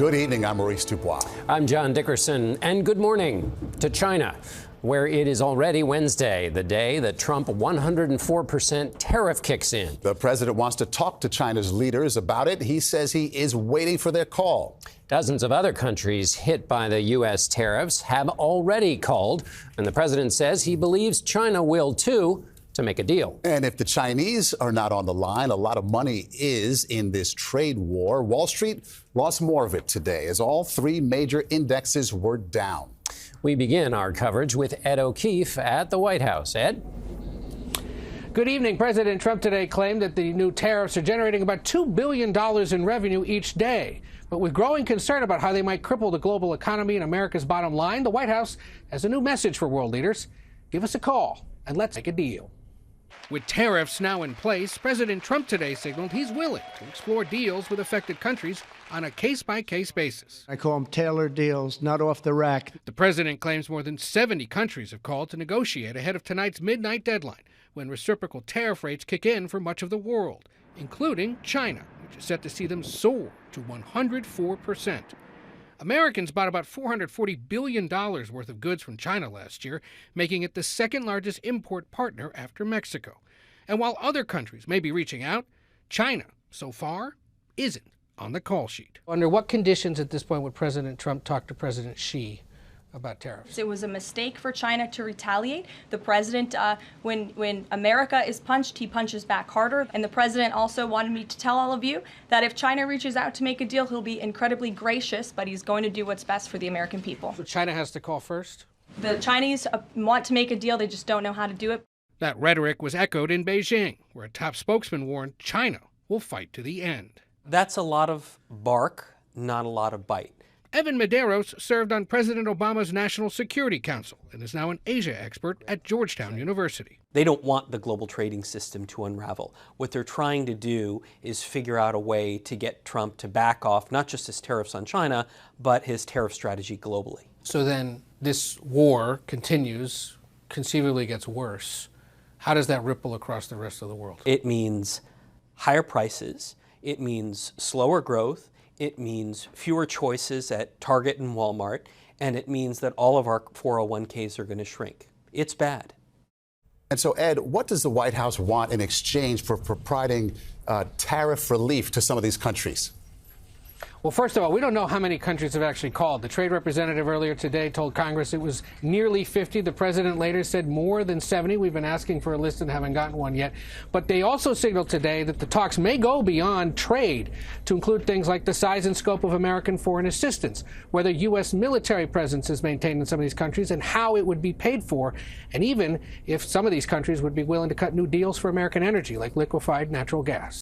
Good evening. I'm Maurice Dubois. I'm John Dickerson, and good morning to China, where it is already Wednesday, the day that Trump 104% tariff kicks in. The president wants to talk to China's leaders about it. He says he is waiting for their call. Dozens of other countries hit by the U.S. tariffs have already called, and the president says he believes China will, too, to make a deal. And if the Chinese are not on the line, a lot of money is in this trade war. Wall Street lost more of it today as all three major indexes were down. We begin our coverage with Ed O'Keefe at the White House. Ed? Good evening. President Trump today claimed that the new tariffs are generating about $2 billion in revenue each day. But with growing concern about how they might cripple the global economy and America's bottom line, the White House has a new message for world leaders. Give us a call and let's make a deal. With tariffs now in place, President Trump today signaled he's willing to explore deals with affected countries on a case-by-case basis. I call them tailored deals, not off the rack. The president claims more than 70 countries have called to negotiate ahead of tonight's midnight deadline, when reciprocal tariff rates kick in for much of the world, including China, which is set to see them soar to 104%. Americans bought about $440 billion worth of goods from China last year, making it the second largest import partner after Mexico. And while other countries may be reaching out, China, so far, isn't on the call sheet. Under what conditions at this point would President Trump talk to President Xi about tariffs? It was a mistake for China to retaliate. The president, when America is punched, he punches back harder. And the president also wanted me to tell all of you that if China reaches out to make a deal, he'll be incredibly gracious, but he's going to do what's best for the American people. So China has to call first? The Chinese want to make a deal, they just don't know how to do it. That rhetoric was echoed in Beijing, where a top spokesman warned China will fight to the end. That's a lot of bark, not a lot of bite. Evan Medeiros served on President Obama's National Security Council and is now an Asia expert at Georgetown University. They don't want the global trading system to unravel. What they're trying to do is figure out a way to get Trump to back off not just his tariffs on China, but his tariff strategy globally. So then this war continues, conceivably gets worse. How does that ripple across the rest of the world? It means higher prices. It means slower growth. It means fewer choices at Target and Walmart, and it means that all of our 401ks are going to shrink. It's bad. And so, Ed, what does the White House want in exchange for providing tariff relief to some of these countries? Well, first of all, we don't know how many countries have actually called. The trade representative earlier today told Congress it was nearly 50. The president later said more than 70. We've been asking for a list and haven't gotten one yet. But they also signaled today that the talks may go beyond trade to include things like the size and scope of American foreign assistance, whether U.S. military presence is maintained in some of these countries, and how it would be paid for, and even if some of these countries would be willing to cut new deals for American energy, like liquefied natural gas.